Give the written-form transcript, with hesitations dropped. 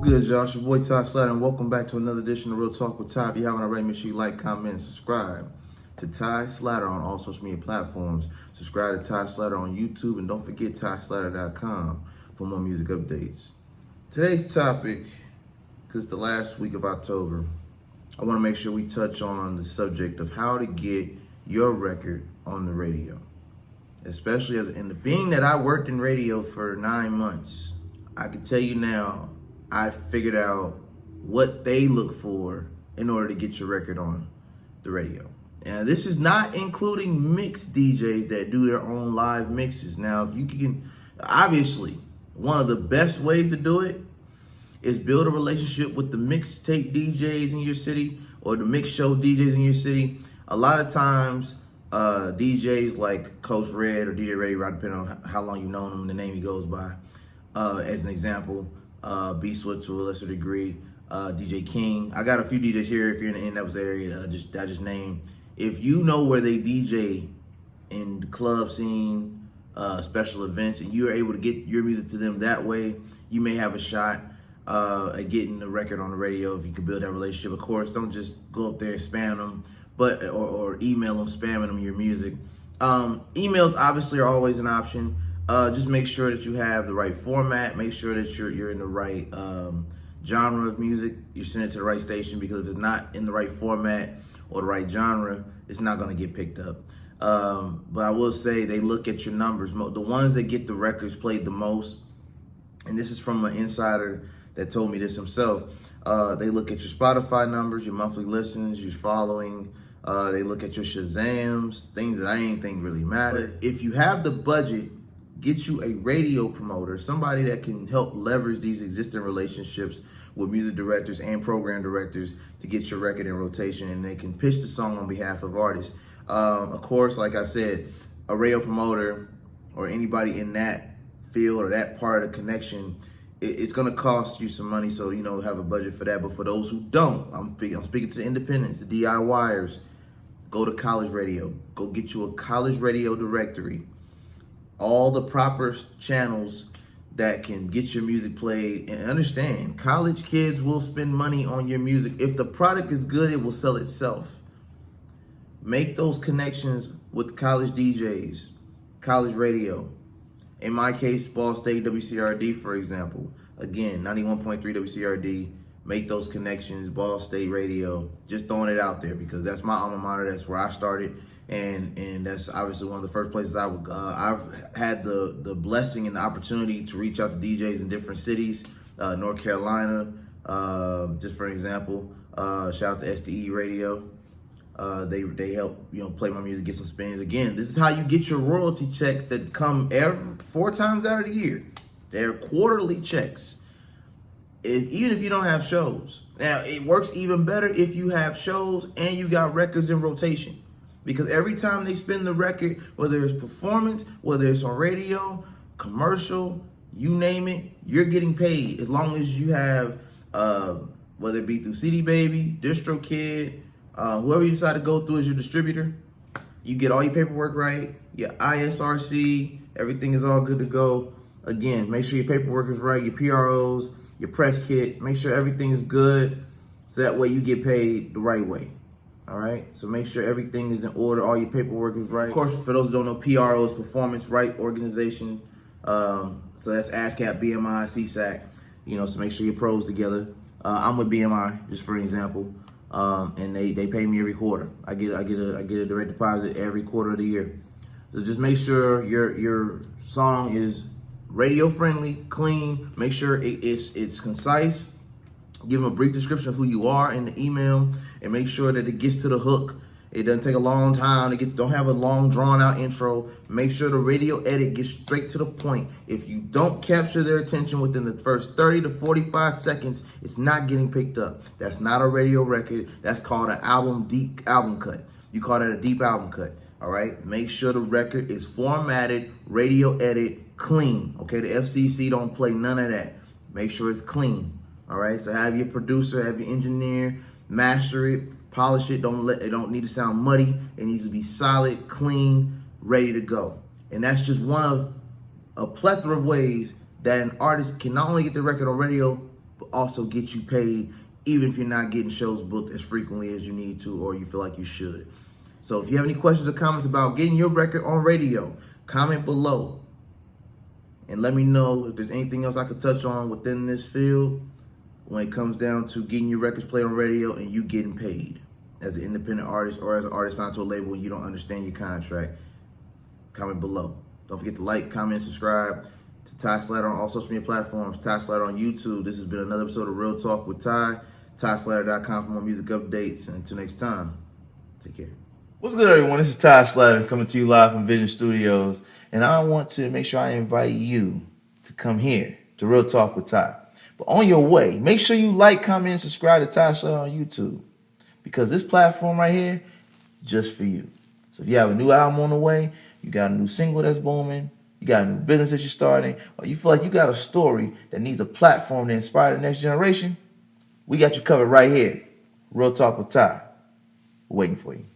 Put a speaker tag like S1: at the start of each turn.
S1: good, y'all? It's your boy Ty Slatter, and welcome back to another edition of Real Talk with Ty. If you haven't already, make sure you like, comment, and subscribe to Ty Slatter on all social media platforms. Subscribe to Ty Slatter on YouTube, and don't forget TySlatter.com for more music updates. Today's topic, because it's the last week of October, I want to make sure we touch on the subject of how to get your record on the radio. Especially being that I worked in radio for 9 months, I can tell you now, I figured out what they look for in order to get your record on the radio. And this is not including mixed DJs that do their own live mixes. Now, if you can, obviously, one of the best ways to do it is build a relationship with the mixtape DJs in your city or the mix show DJs in your city. A lot of times, DJs like Coach Red or DJ Ready Rod, depending on how long you've known him and the name he goes by, as an example, B-Swift to a lesser degree, DJ King. I got a few DJs here if you're in the Indianapolis area I just named. If you know where they DJ in the club scene, special events, and you're able to get your music to them that way, you may have a shot at getting the record on the radio if you can build that relationship. Of course, don't just go up there and spam them, or email them, spamming them your music. Emails obviously are always an option. Just make sure that you have the right format. Make sure that you're in the right genre of music. You send it to the right station, because if it's not in the right format or the right genre, it's not going to get picked up. But I will say they look at your numbers. The ones that get the records played the most, and this is from an insider that told me this himself, they look at your Spotify numbers, your monthly listens, your following. They look at your Shazams, things that I ain't think really matter. But if you have the budget, get you a radio promoter, somebody that can help leverage these existing relationships with music directors and program directors to get your record in rotation, and they can pitch the song on behalf of artists. Of course, like I said, a radio promoter or anybody in that field or that part of the connection, it's going to cost you some money, so have a budget for that. But for those who don't, I'm speaking to the independents, the DIYers, go to college radio. Go get you a college radio directory. All the proper channels that can get your music played. And understand, college kids will spend money on your music. If the product is good, it will sell itself. Make those connections with college DJs, college radio. In my case, Ball State WCRD, for example. Again, 91.3 WCRD. Make those connections, Ball State Radio. Just throwing it out there because that's my alma mater. That's where I started. And that's obviously one of the first places I've had the blessing and the opportunity to reach out to DJs in different cities. North Carolina, just for an example. Shout out to STE Radio. They help play my music, get some spins. Again, this is how you get your royalty checks that come 4 times out of the year. They're quarterly checks. Even if you don't have shows. Now, it works even better if you have shows and you got records in rotation. Because every time they spin the record, whether it's performance, whether it's on radio, commercial, you name it, you're getting paid. As long as you have, whether it be through CD Baby, DistroKid, whoever you decide to go through as your distributor, you get all your paperwork right, your ISRC, everything is all good to go. Again, make sure your paperwork is right, your PROs, your press kit, make sure everything is good, so that way you get paid the right way. All right, so make sure everything is in order, all your paperwork is right. Of course, for those who don't know, PRO is Performance Right Organization. So that's ASCAP, BMI, SESAC. So make sure your pros together. I'm with BMI, just for an example, and they pay me every quarter. I get a direct deposit every quarter of the year. So just make sure your song is radio friendly, clean. Make sure it's concise. Give them a brief description of who you are in the email, and make sure that it gets to the hook. It doesn't take a long time. Don't have a long drawn out intro. Make sure the radio edit gets straight to the point. If you don't capture their attention within the first 30 to 45 seconds, it's not getting picked up. That's not a radio record. That's called an deep album cut. You call that a deep album cut. All right. Make sure the record is formatted, radio edit, clean. Okay. The FCC don't play none of that. Make sure it's clean. All right, so have your producer, have your engineer master it, polish it. It don't need to sound muddy. It needs to be solid, clean, ready to go. And that's just one of a plethora of ways that an artist can not only get the record on radio, but also get you paid even if you're not getting shows booked as frequently as you need to or you feel like you should. So if you have any questions or comments about getting your record on radio, comment below and let me know if there's anything else I could touch on within this field when it comes down to getting your records played on radio and you getting paid as an independent artist or as an artist signed to a label and you don't understand your contract. Comment below. Don't forget to like, comment, subscribe to Ty Slatter on all social media platforms, Ty Slatter on YouTube. This has been another episode of Real Talk with Ty. TySlatter.com for more music updates. And until next time, take care.
S2: What's good, everyone? This is Ty Slatter coming to you live from Vision Studios. And I want to make sure I invite you to come here to Real Talk with Ty. But on your way, make sure you like, comment, and subscribe to Ty Slatter on YouTube. Because this platform right here, just for you. So if you have a new album on the way, you got a new single that's booming, you got a new business that you're starting, or you feel like you got a story that needs a platform to inspire the next generation, we got you covered right here. Real Talk with Ty. We're waiting for you.